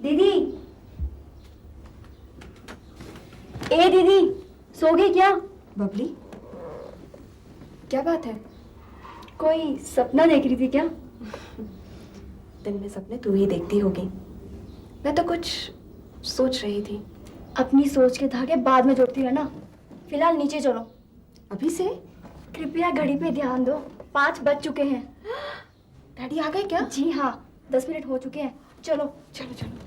दीदी, ए दीदी, सो गई क्या? बबली, क्या बात है? कोई सपना देख रही थी क्या? दिन में सपने तू ही देखती होगी। मैं तो कुछ सोच रही थी। अपनी सोच के धागे बाद में जोड़ती रहना। फिलहाल नीचे चलो। अभी से? कृपया घड़ी पे ध्यान दो। 5 बज चुके हैं। डैडी आ गए क्या? जी हाँ, 10 मिनट हो चुके हैं। चलो चलो चलो।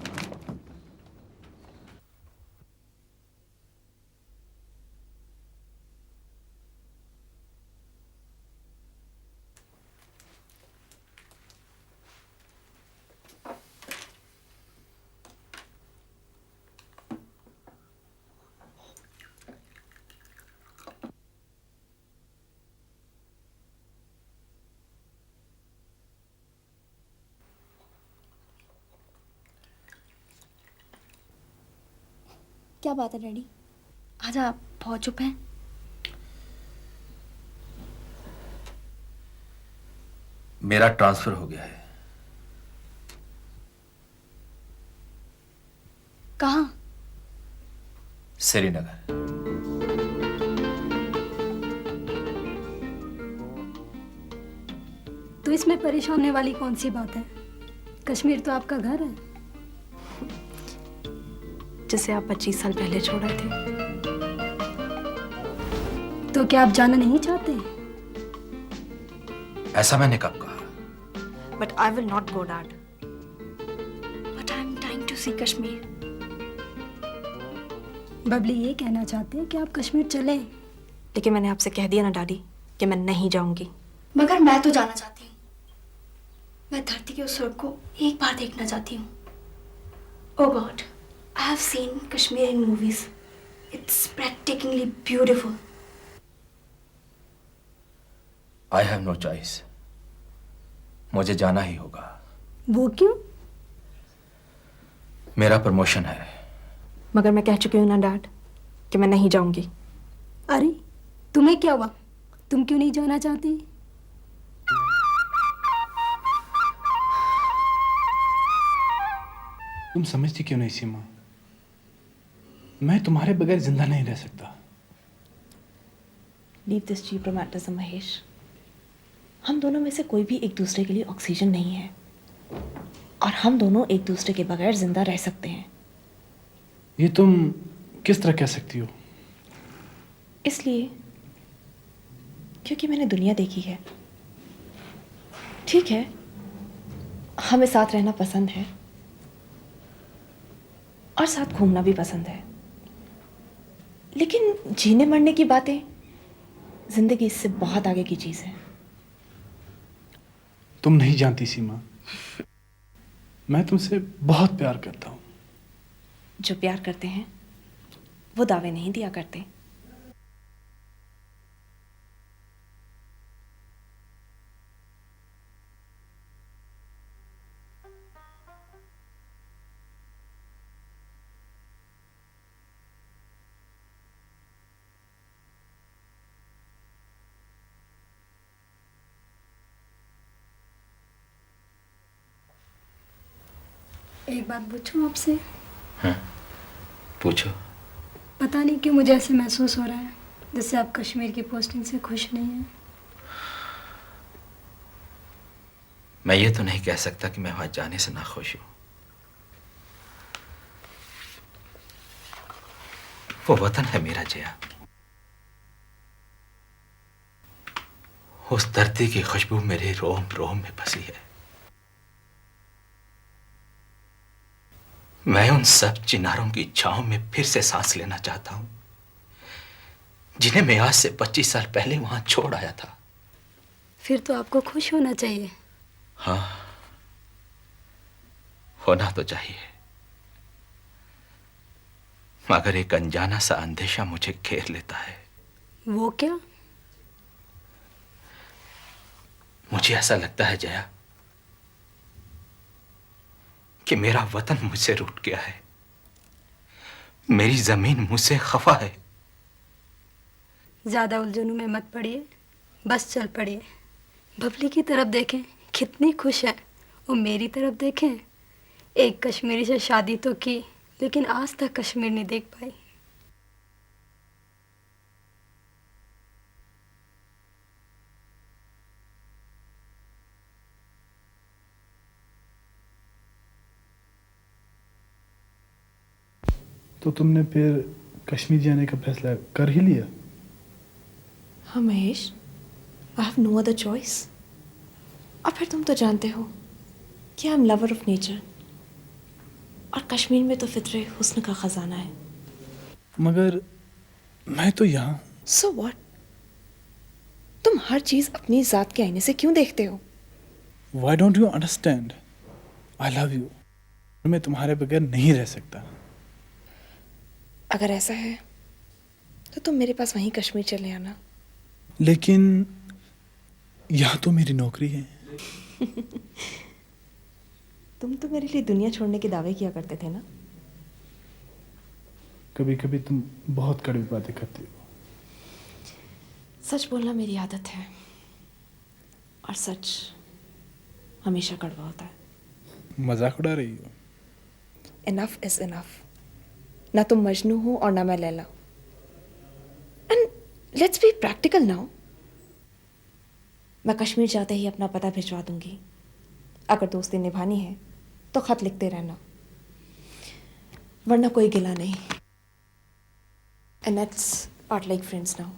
क्या बात है डैडी? आज आप बहुत चुप हैं। मेरा ट्रांसफर हो गया है। कहाँ? श्रीनगर। तो इसमें परेशान होने वाली कौन सी बात है? कश्मीर तो आपका घर है। जिसे आप 25 साल पहले छोड़ आए थे। तो क्या आप जाना नहीं चाहते? ऐसा मैंने कब कहा? But I will not go, Dad. But I'm dying to see Kashmir. Babli ये कहना चाहते हैं कि आप कश्मीर चलें। लेकिन मैंने आपसे कह दिया ना डैडी कि मैं नहीं जाऊंगी। मगर मैं तो जाना चाहती हूँ। मैं धरती के उस स्वर्ग को एक बार देखना चाहती हूँ। Oh God, I have seen Kashmir in movies. It's breathtakingly beautiful. I have no choice. मुझे जाना ही होगा। वो क्यों? मेरा प्रमोशन है। मगर मैं कह चुकी हूँ ना डैड कि मैं नहीं जाऊंगी। अरे तुम्हें क्या हुआ? तुम क्यों नहीं जाना चाहती? तुम समझती क्यों नहीं सीमा? मैं तुम्हारे बगैर जिंदा नहीं रह सकता। Leave this cheap romanticism Mahesh. हम दोनों में से कोई भी एक दूसरे के लिए ऑक्सीजन नहीं है और हम दोनों एक दूसरे के बगैर जिंदा रह सकते हैं। ये तुम किस तरह कह सकती हो? इसलिए क्योंकि मैंने दुनिया देखी है। ठीक है, हमें साथ रहना पसंद है और साथ घूमना भी पसंद है, लेकिन जीने मरने की बातें जिंदगी इससे बहुत आगे की चीज है। तुम नहीं जानती सीमा, मैं तुमसे बहुत प्यार करता हूँ। जो प्यार करते हैं वो दावे नहीं दिया करते। एक बात पूछूं आपसे? हाँ, पूछो। पता नहीं क्यों मुझे ऐसे महसूस हो रहा है जैसे आप कश्मीर की पोस्टिंग से खुश नहीं हैं। मैं ये तो नहीं कह सकता कि मैं वहां जाने से ना खुश हूं। वो वतन है मेरा जया। उस धरती की खुशबू मेरे रोम रोम में बसी है। मैं उन सब चिनारों की छांव में फिर से सांस लेना चाहता हूं जिन्हें मैं आज से 25 साल पहले वहां छोड़ आया था। फिर तो आपको खुश होना चाहिए। हाँ, होना तो चाहिए, मगर एक अनजाना सा अंदेशा मुझे घेर लेता है। वो क्या? मुझे ऐसा लगता है जया कि मेरा वतन मुझसे रूठ गया है, मेरी जमीन मुझसे खफा है। ज्यादा उलझनों में मत पड़िए, बस चल पड़िए। बबली की तरफ देखें, कितनी खुश है। और मेरी तरफ देखें, एक कश्मीरी से शादी तो की लेकिन आज तक कश्मीर नहीं देख पाई। तो तुमने फिर कश्मीर जाने का फैसला कर ही लिया? हाँ Mahesh, I have no other choice. और फिर तुम तो जानते हो कि I am lover of nature और कश्मीर में तो फितरे हुस्न का खजाना है। मगर मैं तो यहाँ। So what? तुम हर चीज अपनी जात के आईने से क्यों देखते हो? Why don't you understand? I love you. मैं तुम्हारे बगैर नहीं रह सकता। अगर ऐसा है तो तुम मेरे पास वहीं कश्मीर चले आना। लेकिन यहाँ तो मेरी नौकरी है। तुम तो मेरे लिए दुनिया छोड़ने के दावे किया करते थे ना। कभी कभी तुम बहुत कड़वी बातें करती हो। सच बोलना मेरी आदत है और सच हमेशा कड़वा होता है। मजाक उड़ा रही हो? Enough is enough. ना तुम मजनू हो और ना मैं Laila. And let's be practical now. मैं कश्मीर जाते ही अपना पता भिजवा दूंगी। अगर दोस्ती निभानी है तो खत लिखते रहना, वरना कोई गिला नहीं। And let's part like friends now.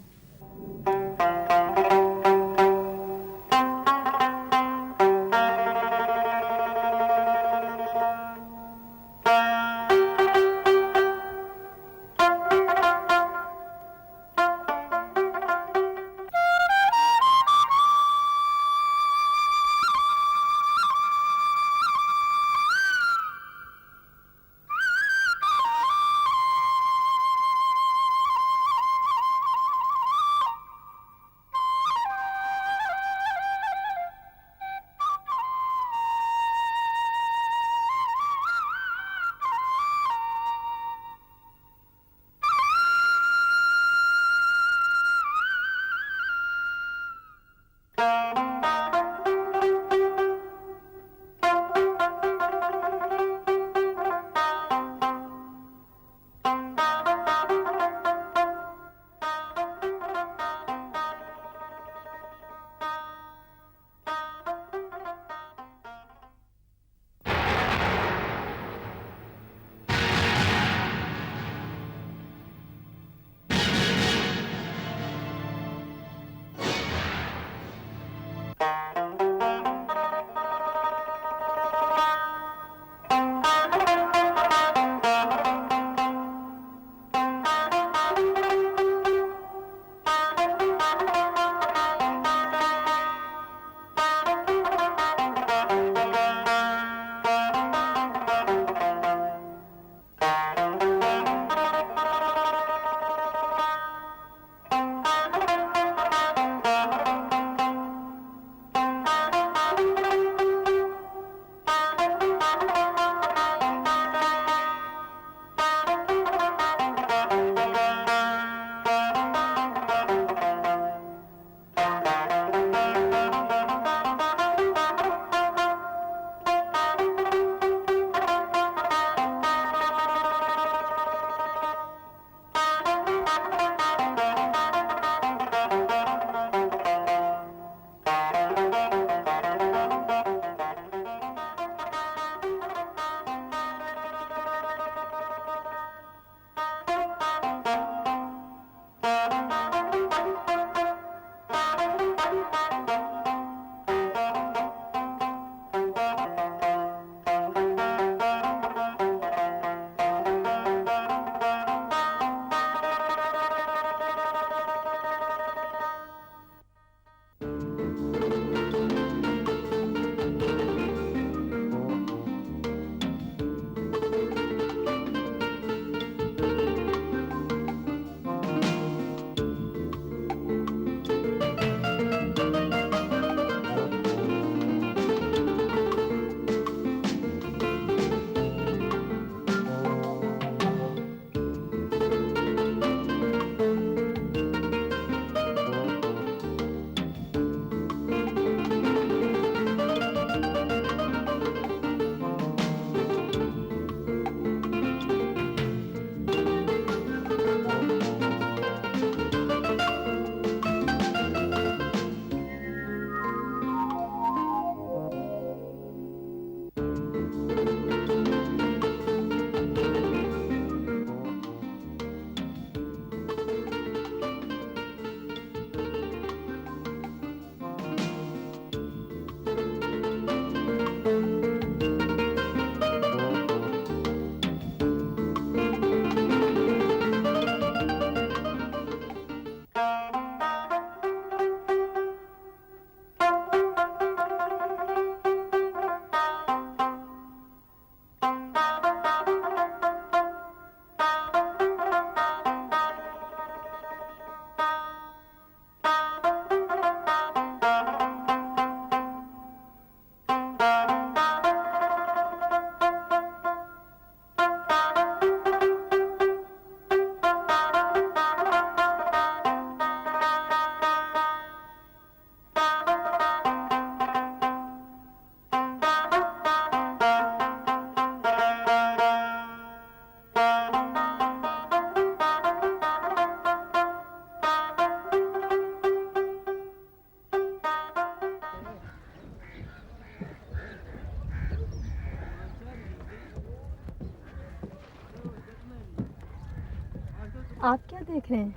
आप क्या देख रहे हैं?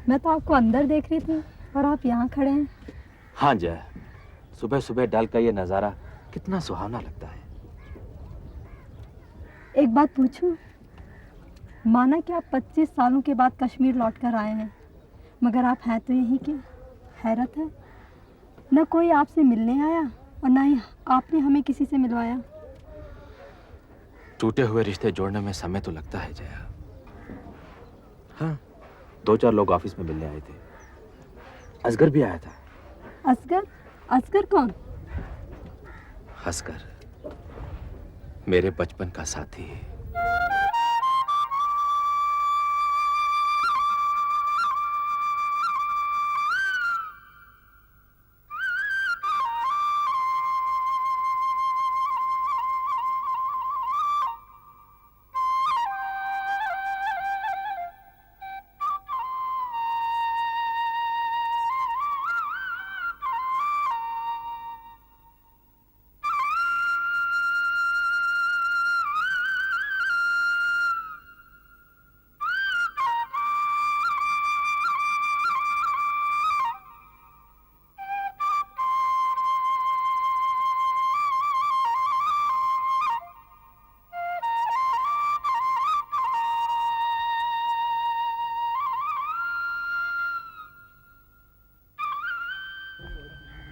मैं तो आपको अंदर देख रही थी और आप यहाँ खड़े हैं। हाँ जय, सुबह सुबह डल का ये नज़ारा कितना सुहावना लगता है। एक बात पूछूं? माना कि आप 25 सालों के बाद कश्मीर लौट कर आए हैं, मगर आप हैं तो यहीं के। हैरत है, न कोई आपसे मिलने आया और न ही आपने हमें किसी से मिलवाया। टूटे हुए रिश्ते जोड़ने में समय तो लगता है जया। हाँ, 2-4 लोग ऑफिस में मिलने आए थे। असगर भी आया था। असगर? असगर कौन? असगर, मेरे बचपन का साथी।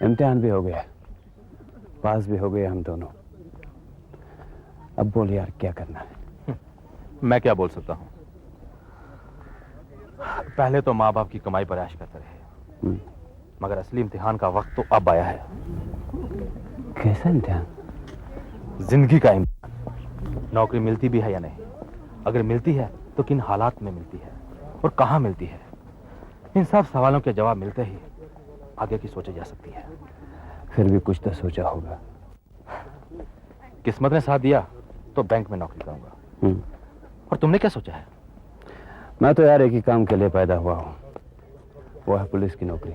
इम्तिहान भी हो गया, पास भी हो गए हम दोनों। अब बोल यार, क्या करना है? मैं क्या बोल सकता हूँ? पहले तो माँ बाप की कमाई पर ऐश करते रहे, मगर असली इम्तिहान का वक्त तो अब आया है। कैसा इम्तिहान? जिंदगी का इम्तिहान। नौकरी मिलती भी है या नहीं, अगर मिलती है तो किन हालात में मिलती है और कहाँ मिलती है, इन सब सवालों के जवाब मिलते ही आगे की सोची जा सकती है। फिर भी कुछ तो सोचा होगा। किस्मत ने साथ दिया तो बैंक में नौकरी करूंगा। और तुमने क्या सोचा है? मैं तो यार एक ही काम के लिए पैदा हुआ हूँ, वो है पुलिस की नौकरी।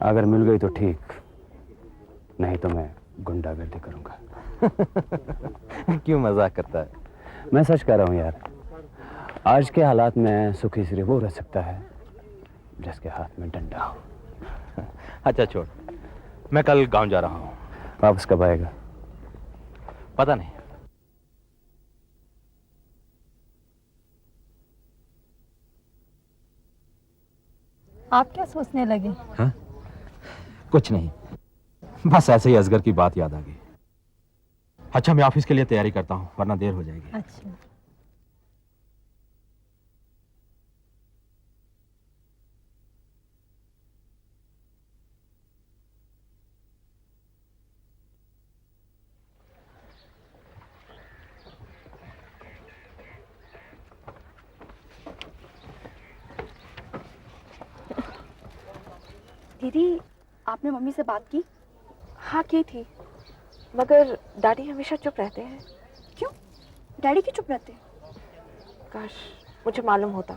अगर मिल गई तो ठीक, नहीं तो मैं गुंडागर्दी करूंगा। क्यों मजाक करता है? मैं सच कह रहा हूँ यार, आज के हालात में सुखी सिर्फ वो रह सकता है जिसके हाथ में डंडा हो। अच्छा छोड़, मैं कल गांव जा रहा हूँ। वापस कब आएगा? पता नहीं। आप क्या सोचने लगे? हाँ? कुछ नहीं, बस ऐसे ही असगर की बात याद आ गई। अच्छा, मैं ऑफिस के लिए तैयारी करता हूँ वरना देर हो जाएगी। अच्छा। दीदी, आपने मम्मी से बात की? हाँ की थी, मगर डैडी हमेशा चुप रहते हैं। क्यों? डैडी क्यों चुप रहते हैं? काश मुझे मालूम होता।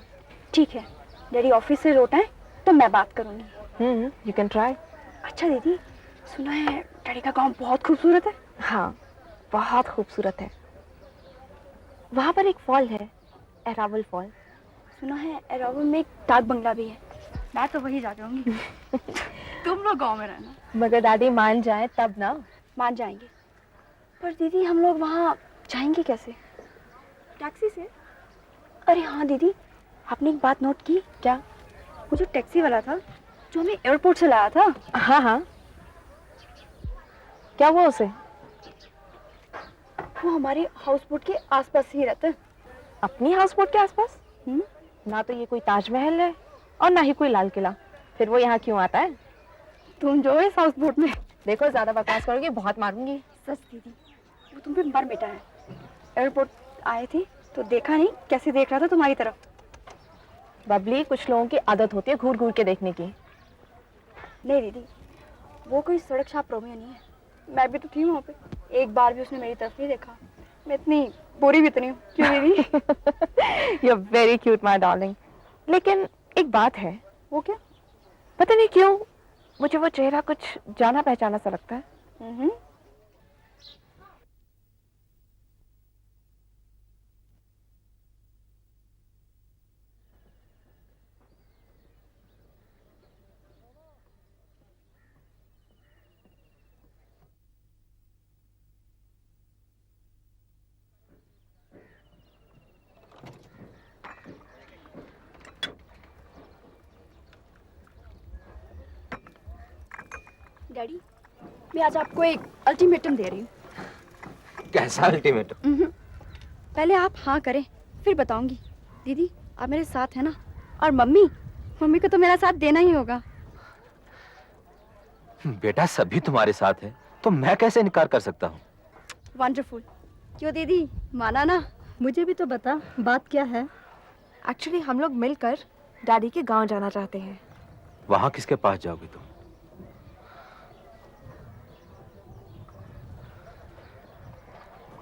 ठीक है, डैडी ऑफिस से लौटाएं तो मैं बात करूंगी। You can try. अच्छा दीदी, सुना है डैडी का गांव बहुत खूबसूरत है? हाँ, बहुत खूबसूरत है। वहाँ पर एक फॉल है, एरावल फॉल। सुना है एरावल में एक डाक बंगला भी है, मैं तो वही जा जाऊंगी। तुम लोग गांव में रहना। मगर डैडी मान जाए तब ना। मान जाएंगे, पर दीदी हम लोग वहाँ जाएंगे कैसे? टैक्सी से? अरे हाँ दीदी, आपने एक बात नोट की क्या? वो जो टैक्सी वाला था जो हमें एयरपोर्ट से लाया था। हाँ हाँ, क्या हुआ उसे? वो हमारे हाउस बोट के आसपास ही रहता है। अपनी हाउस बोट के आसपास? ना तो ये कोई ताजमहल है और ना ही कोई लाल किला, फिर वो यहाँ क्यों आता है? तुम जो है हाउस बोट में। देखो, ज्यादा बकवास करोगे बहुत मारूंगी। सच दीदी, वो तुम पे मर मिटा है। एयरपोर्ट आए थे तो देखा नहीं कैसे देख रहा था तुम्हारी तरफ। बबली, कुछ लोगों की आदत होती है घूर घूर के देखने की। नहीं दीदी, वो कोई सड़क छाप रोमियो नहीं है। मैं भी तो थी वहाँ पे, एक बार भी उसने मेरी तरफ नहीं देखा। मैं इतनी बुरी भी तो नहीं हूँ, क्यों दीदी? You are very cute my darling. लेकिन एक बात है। वो क्या? पता नहीं क्यों मुझे वो चेहरा कुछ जाना पहचाना सा लगता है। डैडी, मैं आज आपको एक अल्टीमेटम दे रही हूँ। कैसा अल्टीमेटम? पहले आप हाँ करें, फिर बताऊंगी। दीदी, आप मेरे साथ हैं ना? और मम्मी, मम्मी को तो मेरा साथ देना ही होगा। बेटा, सभी तुम्हारे साथ हैं, तो मैं कैसे इनकार कर सकता हूँ? वंडरफुल। क्यों दीदी, माना ना? मुझे भी तो बता, बात क्या है? एक्चुअली हम लोग मिलकर डैडी के गांव जाना चाहते हैं। वहां किसके पास जाओगे तुम?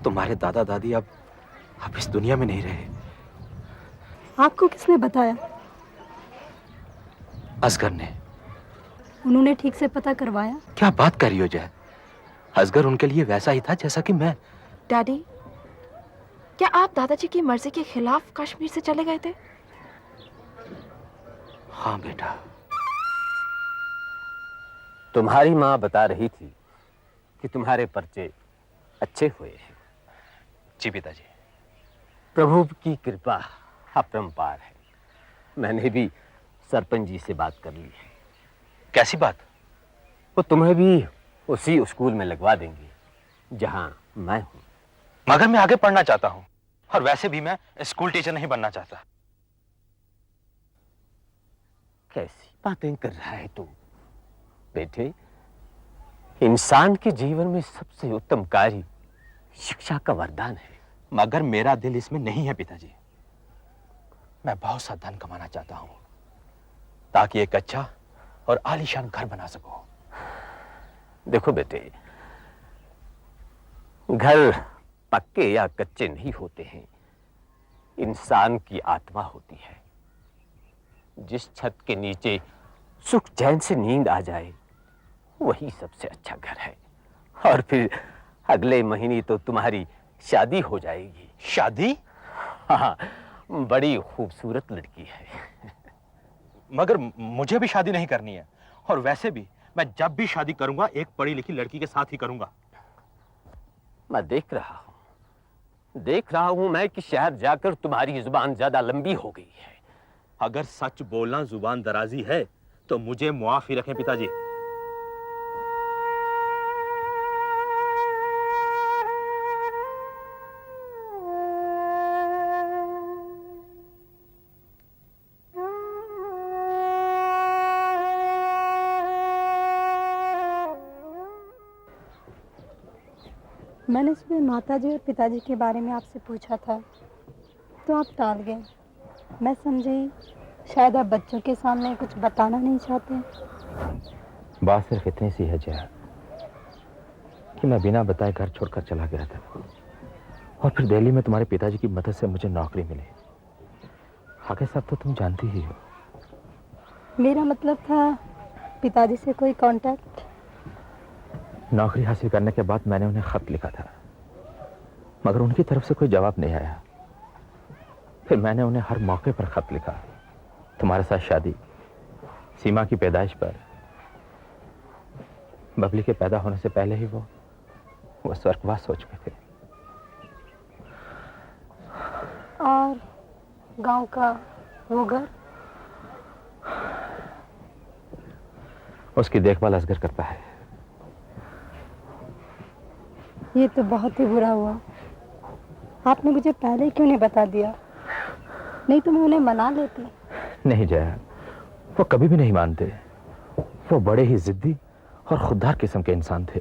तुम्हारे दादा दादी अब इस दुनिया में नहीं रहे। आपको किसने बताया? असगर ने। उन्होंने ठीक से पता करवाया? क्या बात कर रही हो जय? असगर उनके लिए वैसा ही था जैसा कि मैं। डैडी, क्या आप दादाजी की मर्जी के खिलाफ कश्मीर से चले गए थे? हाँ बेटा। तुम्हारी माँ बता रही थी कि तुम्हारे पर्चे अच्छे हुए हैं। जी पिताजी। प्रभु की कृपा अपरंपार है। मैंने भी सरपंच जी से बात कर ली है। कैसी बात? वो तुम्हें भी उसी स्कूल में लगवा देंगे जहां मैं हूं। मगर मैं आगे पढ़ना चाहता हूँ, और वैसे भी मैं स्कूल टीचर नहीं बनना चाहता। कैसी बातें कर रहा है तू? बेटे, इंसान के जीवन में सबसे उत्तम कार्य शिक्षा का वरदान है। मगर मेरा दिल इसमें नहीं है पिताजी। मैं बहुत सा धन कमाना चाहता हूँ ताकि एक अच्छा और आलीशान घर बना सकूं। देखो बेटे, घर पक्के या कच्चे नहीं होते हैं, इंसान की आत्मा होती है। जिस छत के नीचे सुख चैन से नींद आ जाए वही सबसे अच्छा घर है। और फिर अगले महीने तो तुम्हारी शादी हो जाएगी। शादी? हाँ, बड़ी खूबसूरत लड़की है। मगर मुझे भी शादी नहीं करनी है, और वैसे भी मैं जब भी शादी करूंगा एक पढ़ी लिखी लड़की के साथ ही करूंगा। मैं देख रहा हूं मैं कि शहर जाकर तुम्हारी जुबान ज्यादा लंबी हो गई है। अगर सच बोलना जुबान दराजी है तो मुझे मुआफी रखें पिताजी। मैंने सुबह माताजी और पिताजी के बारे में आपसे पूछा था तो आप टाल गए। मैं समझी शायद आप बच्चों के सामने कुछ बताना नहीं चाहते। बात सिर्फ इतनी सी है जया कि मैं बिना बताए घर छोड़कर चला गया था, और फिर दिल्ली में तुम्हारे पिताजी की मदद से मुझे नौकरी मिली। आगे सब तो तुम जानती ही हो। मेरा मतलब था पिताजी से कोई कांटेक्ट? नौकरी हासिल करने के बाद मैंने उन्हें खत लिखा था, मगर उनकी तरफ से कोई जवाब नहीं आया। फिर मैंने उन्हें हर मौके पर खत लिखा। तुम्हारे साथ शादी, सीमा की पैदाइश पर, बबली के पैदा होने से पहले ही वो स्वर्गवास हो चुके थे। और गांव का वो घर? उसकी देखभाल असगर करता है। ये तो बहुत ही बुरा हुआ। आपने मुझे पहले क्यों नहीं बता दिया? नहीं तो मैं उन्हें मना लेती। नहीं जया, वो कभी भी नहीं मानते। वो बड़े ही जिद्दी और खुददार किस्म के इंसान थे।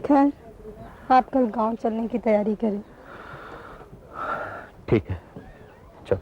खैर, आप कल गांव चलने की तैयारी करें। ठीक है, चलो।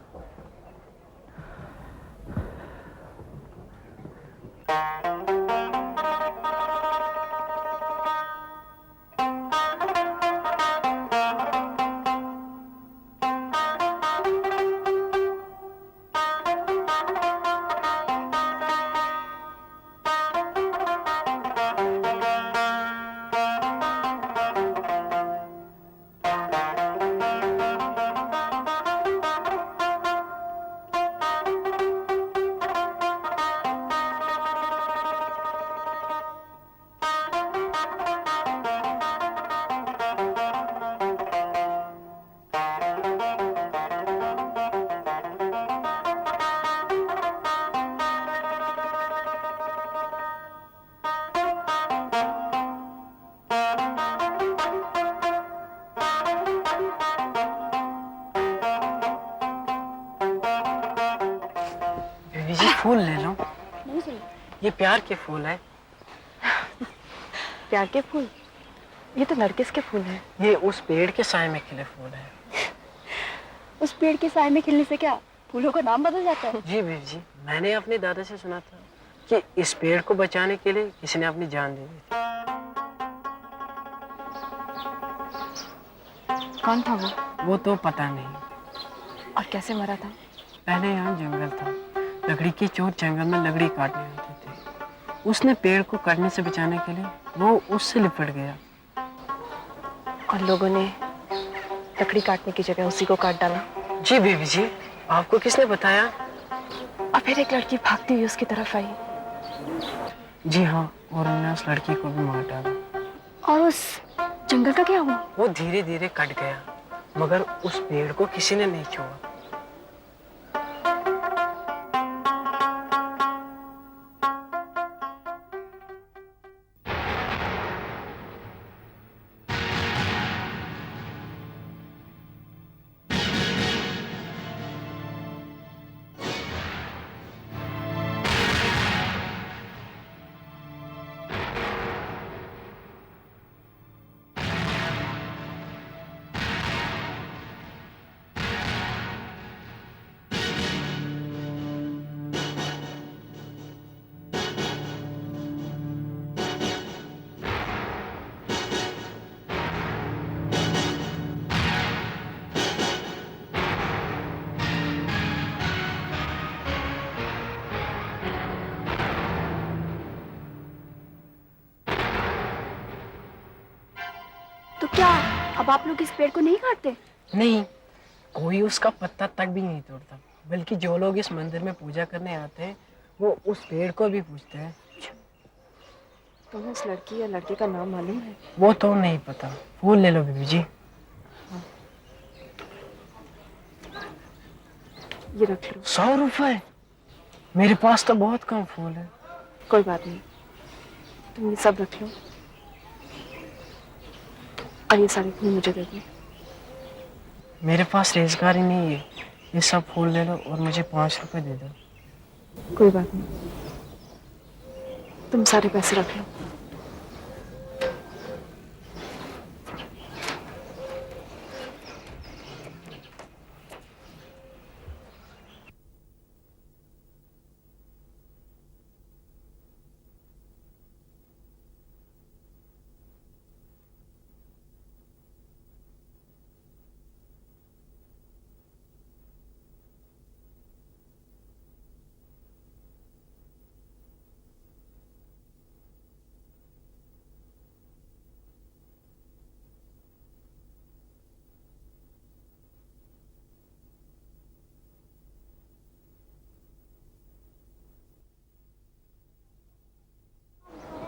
फूल ले लो। नहीं चाहिए। ये प्यार के फूल है। प्यार के फूल? ये तो नरगिस के फूल हैं। ये उस पेड़ के साए में खिले फूल है। उस पेड़ के साए में खिलने से क्या फूलों का नाम बदल जाता है? जी बीवी जी, मैंने अपने दादा से सुना था कि इस पेड़ को बचाने के लिए किसी ने अपनी जान दे दी थी। कौन था वो? वो तो पता नहीं। और कैसे मरा था? पहले यहाँ जंगल था, लकड़ी की चोट जंगल में लकड़ी काटने आते थे। उसने पेड़ को कटने से बचाने के लिए वो उससे लिपट गया। और लोगों ने लकड़ी काटने की जगह उसी को काट डाला। जी बीवी जी, आपको किसने बताया? और फिर एक लड़की भागती हुई उसकी तरफ आई। जी हाँ, और उन्होंने उस लड़की को भी मार डाला। और उस जंगल का क्या हुआ? वो धीरे धीरे कट गया, मगर उस पेड़ को किसी ने नहीं छुआ। तो क्या अब आप लोग इस पेड़ को नहीं काटते? नहीं, कोई उसका पत्ता तक भी नहीं तोड़ता, बल्कि जो लोग इस मंदिर में पूजा करने आते हैं वो उस पेड़ को भी पूजते हैं। तुम्हें उस लड़की या लड़के का नाम मालूम है? वो तो नहीं पता। फूल ले लो बीबी जी। ये रख लो। 100 रुपए? मेरे पास तो बहुत कम फूल है। कोई बात नहीं, तुम ये सब रख लो और ये सारे फूल मुझे दे दो। मेरे पास रोजगार ही नहीं है। ये सब फूल ले लो और मुझे 5 रुपए दे दो। कोई बात नहीं, तुम सारे पैसे रख लो।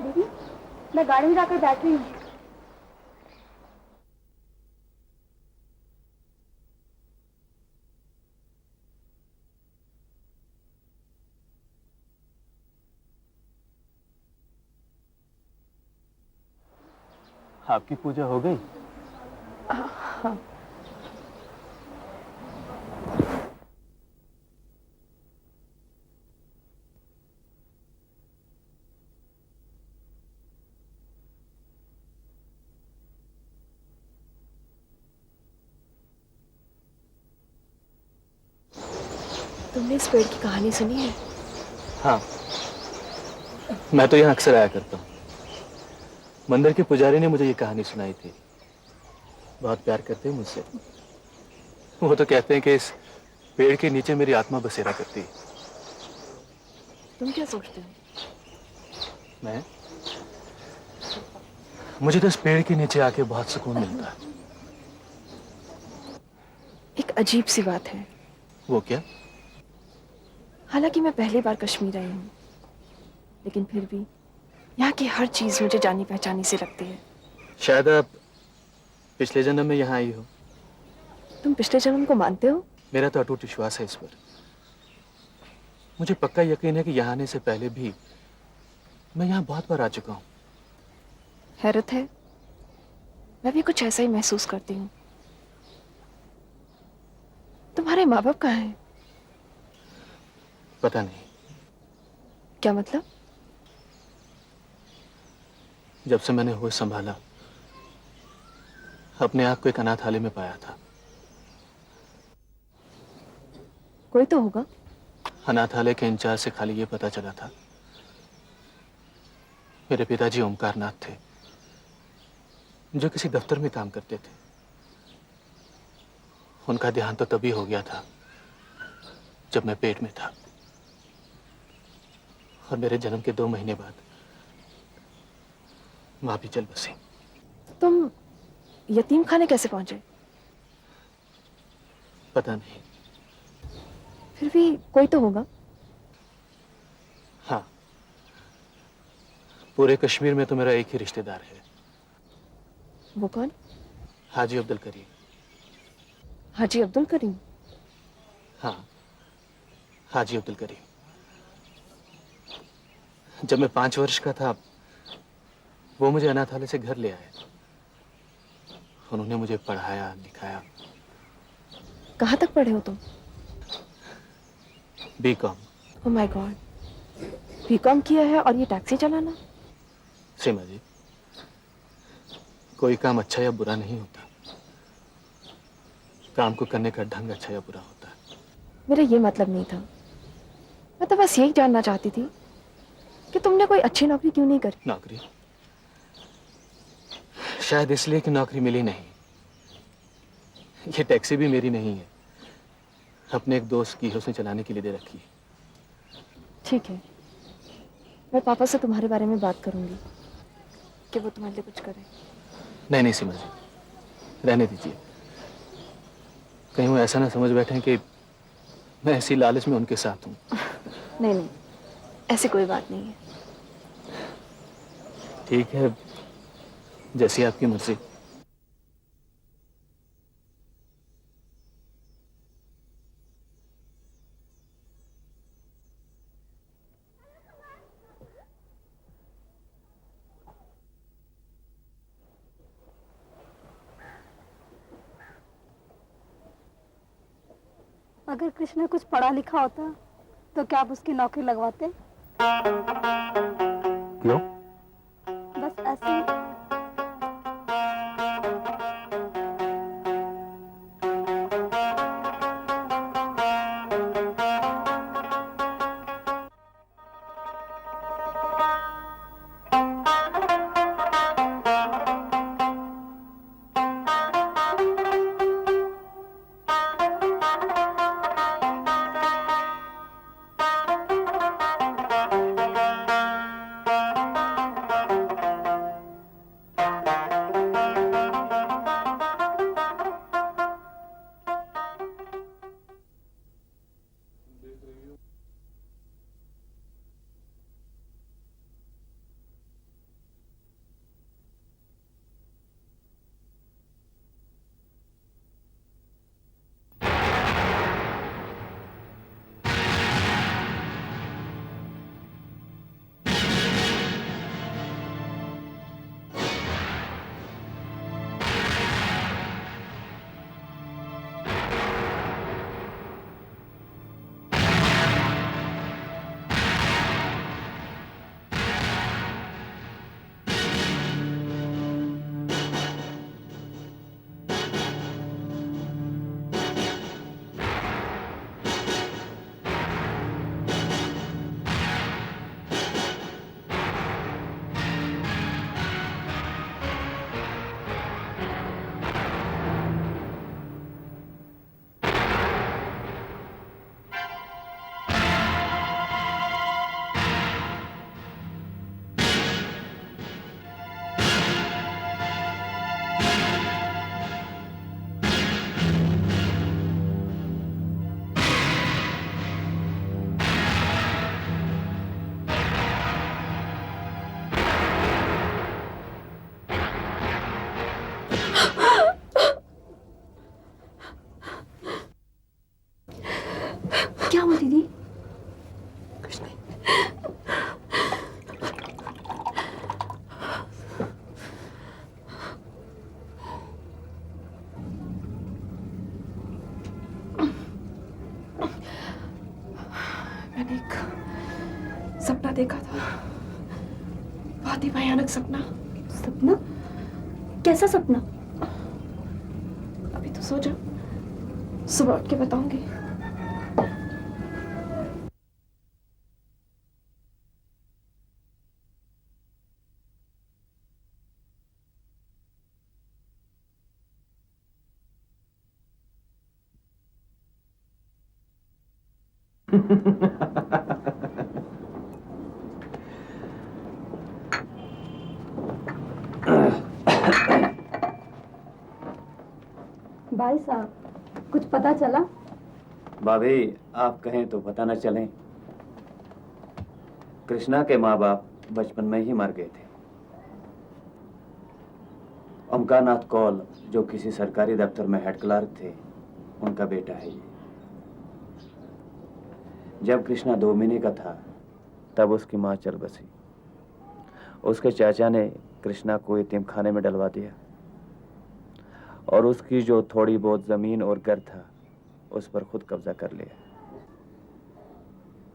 दीदी, मैं गाड़ी में जाकर बैठ रही हूँ। आपकी पूजा हो गई? हाँ। तुमने इस पेड़ की कहानी सुनी है? हाँ, मैं तो यहाँ अक्सर आया करता हूँ। मंदिर के पुजारी ने मुझे ये कहानी सुनाई थी। बहुत प्यार करते हैं मुझसे। वो तो कहते हैं कि इस पेड़ के नीचे मेरी आत्मा बसेरा करती है। तुम क्या सोचते हो? मैं? मुझे तो इस पेड़ के नीचे आके बहुत सुकून मिलता है। एक अजीब सी बात है। वो क्या? हालांकि मैं पहली बार कश्मीर आई हूँ, लेकिन फिर भी यहाँ की हर चीज मुझे जानी पहचानी सी लगती है। शायद आप पिछले जन्म में यहाँ आई हो। तुम पिछले जन्म को मानते हो? मेरा तो अटूट विश्वास है इस पर। मुझे पक्का यकीन है कि यहाँ आने से पहले भी मैं यहाँ बहुत बार आ चुका हूँ। हैरत है, मैं भी कुछ ऐसा ही महसूस करती हूँ। तुम्हारे माँ बाप कहाँ हैं? पता नहीं, क्या मतलब? जब से मैंने होश संभाला, अपने आप को एक अनाथालय में पाया था। कोई तो होगा। अनाथालय के इंचार्ज से खाली ये पता चला था, मेरे पिताजी ओमकार नाथ थे, जो किसी दफ्तर में काम करते थे। उनका देहांत तो तभी हो गया था जब मैं पेट में था, और मेरे जन्म के 2 महीने बाद मां भी चल बसी। तुम यतीम खाने कैसे पहुंचे? पता नहीं। फिर भी कोई तो होगा। हाँ, पूरे कश्मीर में तो मेरा एक ही रिश्तेदार है। वो कौन? हाजी अब्दुल करीम। हाजी अब्दुल करीम? हाँ, हाजी अब्दुल करीम। जब मैं 5 वर्ष का था, वो मुझे अनाथालय से घर ले आए। उन्होंने मुझे पढ़ाया लिखाया। कहाँ तक पढ़े हो तुम? BCom. Oh my God, BCom किया है और ये टैक्सी चलाना? सीमा जी, कोई काम अच्छा या बुरा नहीं होता, काम को करने का ढंग अच्छा या बुरा होता है। मेरा ये मतलब नहीं था। मैं तो बस यही जानना चाहती थी कि तुमने कोई अच्छी नौकरी क्यों नहीं करी। नौकरी? शायद इसलिए कि नौकरी मिली नहीं। ये टैक्सी भी मेरी नहीं है, अपने एक दोस्त की है, उसने चलाने के लिए दे रखी है। ठीक है, मैं पापा से तुम्हारे बारे में बात करूंगी कि वो तुम्हारे लिए कुछ करे। नहीं नहीं सीमा जी, रहने दीजिए। कहीं वो ऐसा ना समझ बैठे कि मैं ऐसी लालच में उनके साथ हूँ। नहीं नहीं, ऐसी कोई बात नहीं है। ठीक है, जैसी आपकी मर्जी। अगर कृष्णा कुछ पढ़ा लिखा होता तो क्या आप उसकी नौकरी लगवाते? क्यों? बस ऐसे ही। देखा था, बहुत ही भयानक सपना। सपना? कैसा सपना? अभी तो सो जा, सुबह उठ के बताऊंगी। भाई साहब, कुछ पता चला? भाभी, आप कहें तो पता न चलें। कृष्णा के माँ बाप बचपन में ही मर गए थे। ओमकारनाथ कौल, जो किसी सरकारी दफ्तर में हेड क्लर्क थे, उनका बेटा है ये। जब कृष्णा 2 महीने का था, तब उसकी माँ चल बसी। उसके चाचा ने कृष्णा को यतीम खाने में डलवा दिया और उसकी जो थोड़ी बहुत जमीन और घर था, उस पर खुद कब्जा कर लिया।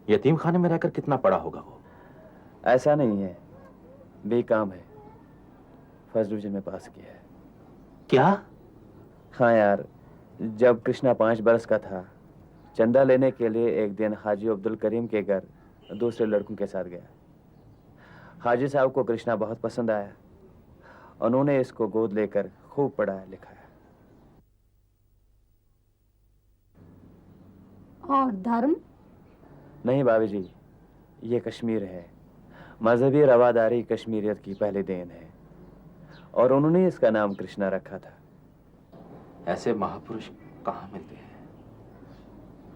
यतीम खाने में रहकर कितना पढ़ा होगा वो? ऐसा नहीं है, बेकाम है। फर्स्ट डिवीजन में पास किया है। क्या? हाँ यार, जब कृष्णा 5 बरस का था, चंदा लेने के लिए एक दिन हाजी अब्दुल करीम के घर दूसरे लड़कों के साथ गया। हाजी साहब को कृष्णा बहुत पसंद आया। उन्होंने इसको गोद लेकर खूब पढ़ाया लिखाया। और धर्म? नहीं भाभी जी, ये कश्मीर है। मजहबी रवादारी कश्मीरियत की पहली देन है और उन्होंने इसका नाम कृष्णा रखा था। ऐसे महापुरुष कहाँ मिलते हैं?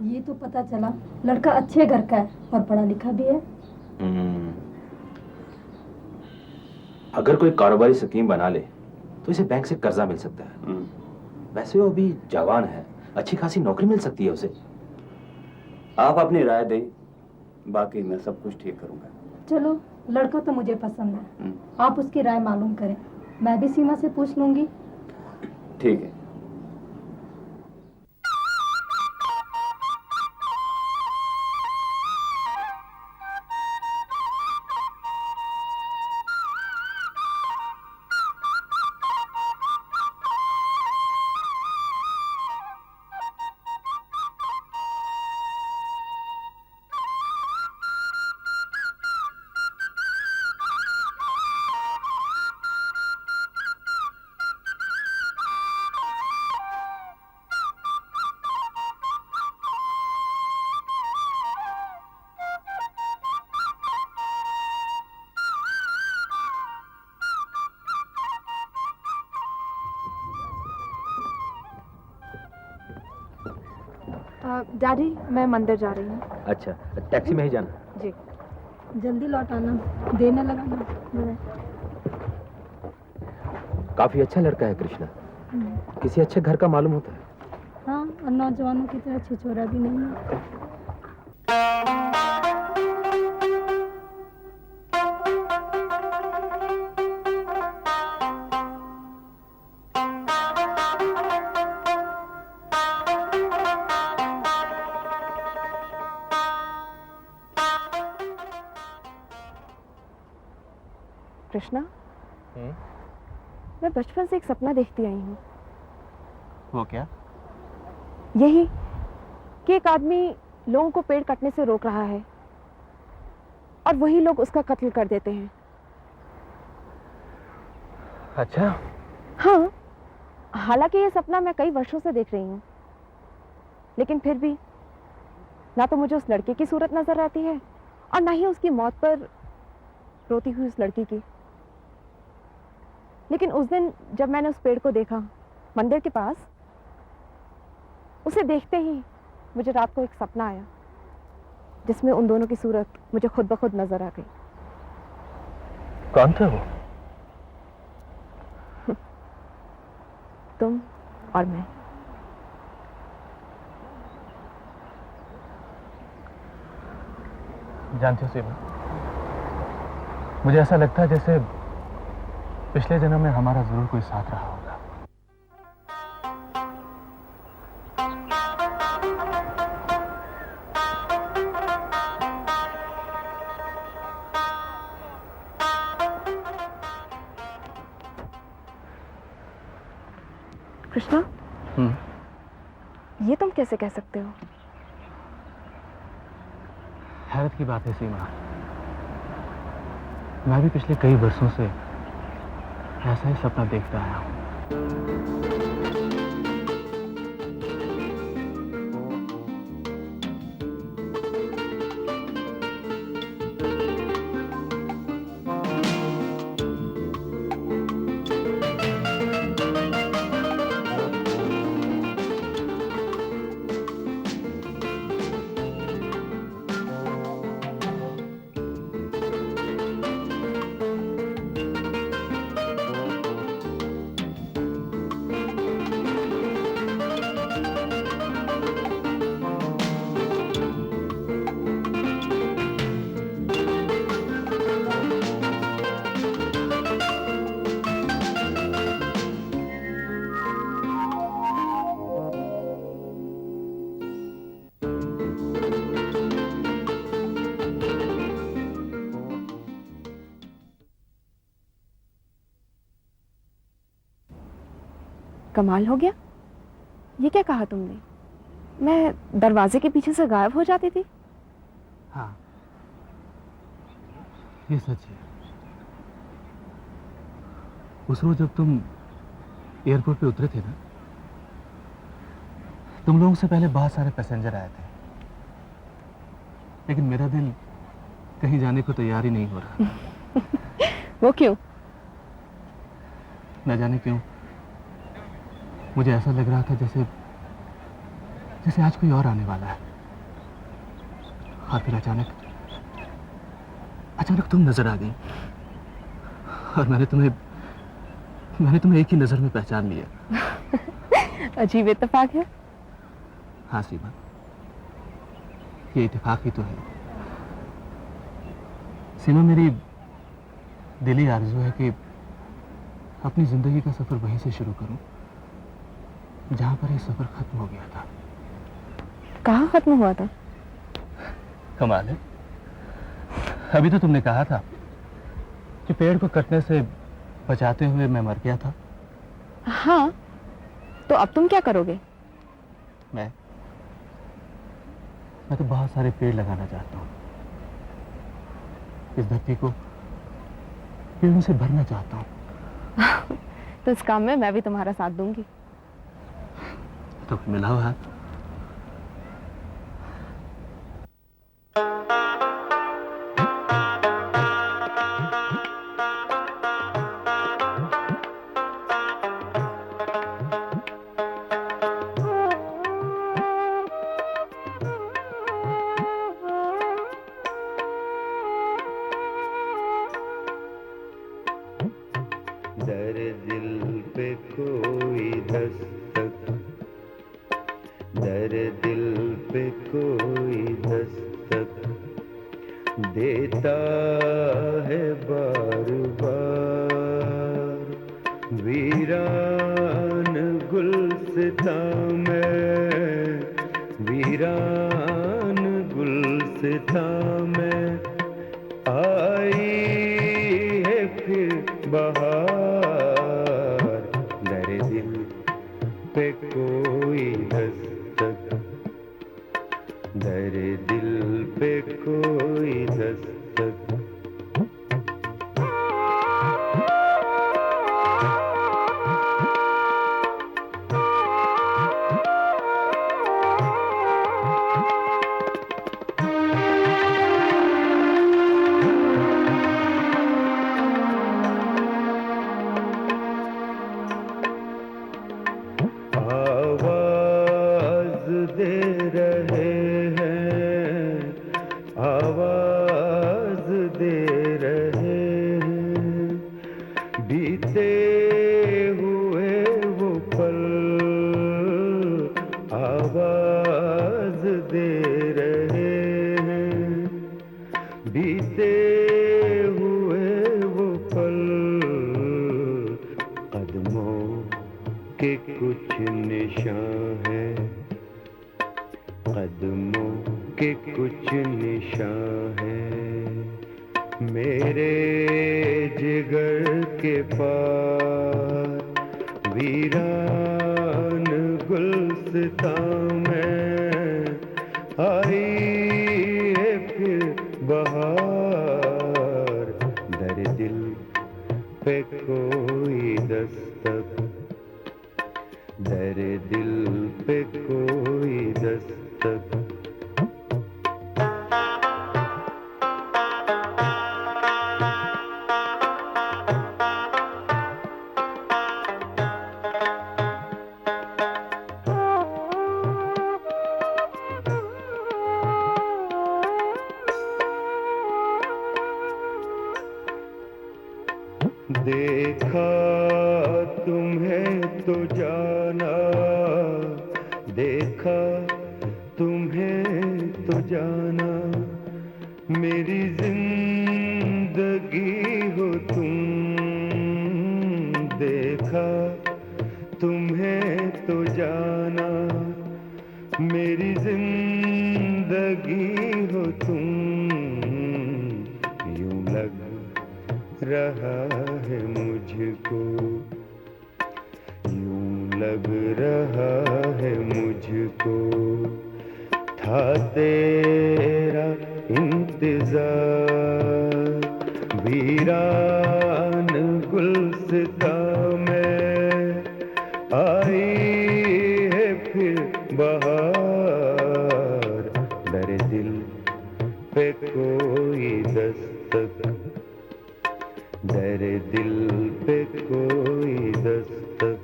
ये तो पता चला लड़का अच्छे घर का है और पढ़ा लिखा भी है। अगर कोई कारोबारी स्कीम बना ले तो इसे बैंक से कर्जा मिल सकता है। वैसे वो अभी जवान है, अच्छी खासी नौकरी मिल सकती है उसे। आप अपनी राय दें, बाकी मैं सब कुछ ठीक करूंगा। चलो, लड़का तो मुझे पसंद है, आप उसकी राय मालूम करें। मैं भी सीमा से पूछ लूंगी। ठीक है। डैडी, मैं मंदिर जा रही हूँ। अच्छा, टैक्सी में ही जाना? जी। जल्दी लौट आना, देने लगा ना। काफी अच्छा लड़का है कृष्णा, किसी अच्छे घर का मालूम होता है। हाँ, और नौजवानों की तरह छिछोरा भी नहीं है। कृष्णा, मैं बचपन से एक सपना देखती आई हूँ। वो क्या? यही कि एक आदमी लोगों को पेड़ काटने से रोक रहा है और वही लोग उसका कत्ल कर देते हैं। अच्छा। हाँ, हालांकि ये सपना मैं कई वर्षों से देख रही हूँ, लेकिन फिर भी ना तो मुझे उस लड़के की सूरत नजर आती है और ना ही उसकी मौत पर रोती हुई उस लड़की की। लेकिन उस दिन जब मैंने उस पेड़ को देखा मंदिर के पास, उसे देखते ही मुझे रात को एक सपना आया जिसमें उन दोनों की सूरत मुझे खुद ब खुद नजर आ गई। कौन थे वो? तुम और मैं। जानती हो सीमा, मुझे ऐसा लगता है जैसे पिछले जन्म में हमारा जरूर कोई साथ रहा होगा। कृष्णा, ये तुम कैसे कह सकते हो? हैरत की बात है सीमा, मैं भी पिछले कई वर्षों से ऐसा ही सपना देखता आया हूँ। कमाल हो गया। ये क्या कहा तुमने? मैं दरवाजे के पीछे से गायब हो जाती थी? हाँ, ये सच है। उस रोज जब तुम एयरपोर्ट पे उतरे थे ना, तुम लोगों से पहले बहुत सारे पैसेंजर आए थे, लेकिन मेरा दिल कहीं जाने को तैयार ही नहीं हो रहा। वो क्यों? न जाने क्यों, मुझे ऐसा लग रहा था जैसे जैसे आज कोई और आने वाला है। और फिर अचानक तुम नजर आ गई और मैंने तुम्हें एक ही नजर में पहचान लिया। अजीब इत्तेफाक है। हाँ सीमा, ये इत्तेफाक ही तो है। सीमा, मेरी दिली आरज़ू है कि अपनी जिंदगी का सफर वहीं से शुरू करूं जहां पर ये सफर खत्म हो गया था। कहाँ खत्म हुआ था? कमाल है, अभी तो तुमने कहा था कि पेड़ को कटने से बचाते हुए मैं मर गया था। हाँ, तो अब तुम क्या करोगे? मैं तो बहुत सारे पेड़ लगाना चाहता हूँ। इस धरती को पेड़ों से भरना चाहता हूँ। तो इस काम में मैं भी तुम्हारा साथ दूंगी। तो मिलाओ हाथ। दर दिल पे कोई दस्तक, दर दिल पे कोई दस्तक देता है बार बार। वीरान गुलसितां में, वीरान गुलसितां में आई है फिर बहार। दर दिल पे कोई दस्तक, दर दिल पे कोई दस्तक। आवाज दे रहे हैं, आवाज दे रहे हैं, बीते हुए वो पल आवाज दे रहे हैं, बीते हुए वो पल कदमों के कुछ निशान हैं, कदमों के कुछ निशान हैं। मेरे जिगर के पार वीरान गुलसितां में आई है फिर बहार। दर दिल पे कोई दस्तक, दर दिल पे कोई दस्तक। देखा तुम्हें तो जाना, देखा तुम्हें तो जाना, मेरी जिंदगी हो तुम। देखा तुम्हें तो जाना, मेरी जिंदगी हो तुम। यूं लग रहा है मुझको, यूं लग रहा है मुझको, था तेरा इंतजार। वीरान गुलसितां में आई है फिर बहार। दर दिल पे कोई दस्तक, दर दिल पे कोई दस्तक।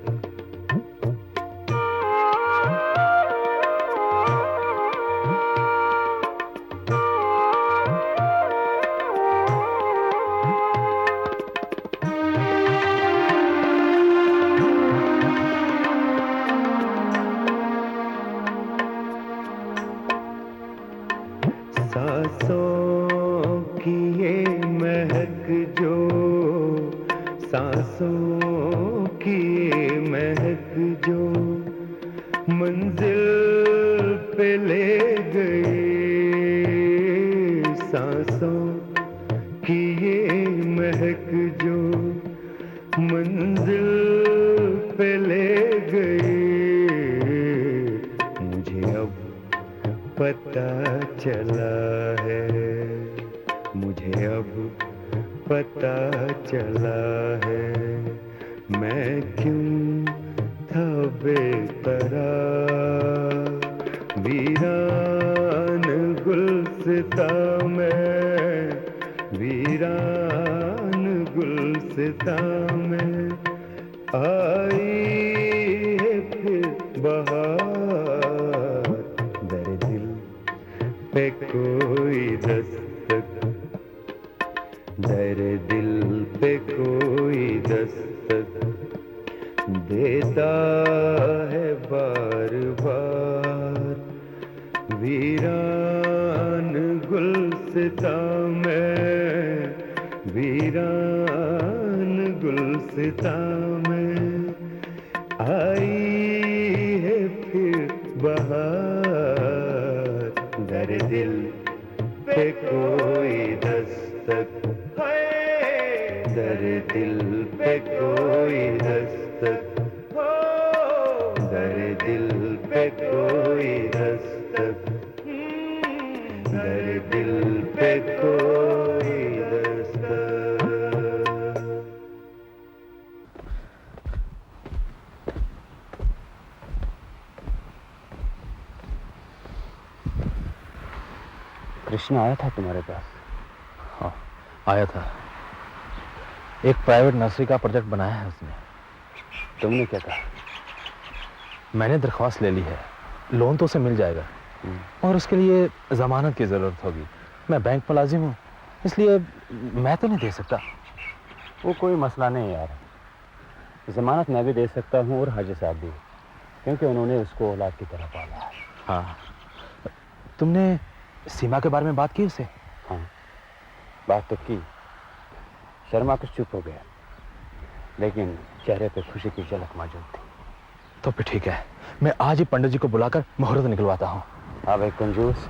सांसों की ये महक जो, सांसों की ये महक जो मंजिल पे ले गई। सांसों की ये महक जो मंजिल पे ले गई। मुझे अब पता चला है, मुझे अब पता चला है, मैं क्यों था बेकरार। वीरान गुलसितां में, वीरान गुलसितां में आई है फिर बहार। दर दिल पे कोई दस्तक, दर दिल पे कोई दस्तक, देता है बार बार। वीरान गुलसितां में, वीरान गुलसितां में आई है फिर बहार। दर दिल पे कोई दस्तक, दर दिल पे कोई दस्तक, दर दिल पे कोई दस्तक, दर दिल पे कोई दस्तक। कृष्णा आया था तुम्हारे पास? हाँ, आया था। एक प्राइवेट नर्सरी का प्रोजेक्ट बनाया है उसने। तुमने क्या कहा? मैंने दरख्वास्त ले ली है, लोन तो उसे मिल जाएगा, और उसके लिए जमानत की ज़रूरत होगी। मैं बैंक मुलाजिम हूँ, इसलिए मैं तो नहीं दे सकता। वो कोई मसला नहीं यार, जमानत मैं भी दे सकता हूँ और हाजी साहब भी, क्योंकि उन्होंने उसको औलाद की तरह पाला है। हाँ, तुमने सीमा के बारे में बात की उससे? हाँ, बात तो की। शर्मा कुछ चुप हो गया, लेकिन चेहरे पे खुशी की झलक मौजूद थी। तो फिर ठीक है, मैं आज ही पंडित जी को बुलाकर मुहूर्त निकलवाता हूँ। हाँ भाई कंजूस,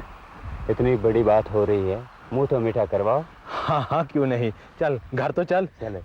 इतनी बड़ी बात हो रही है, मुंह तो मीठा करवाओ। हाँ हाँ, क्यों नहीं, चल घर तो चल। चले।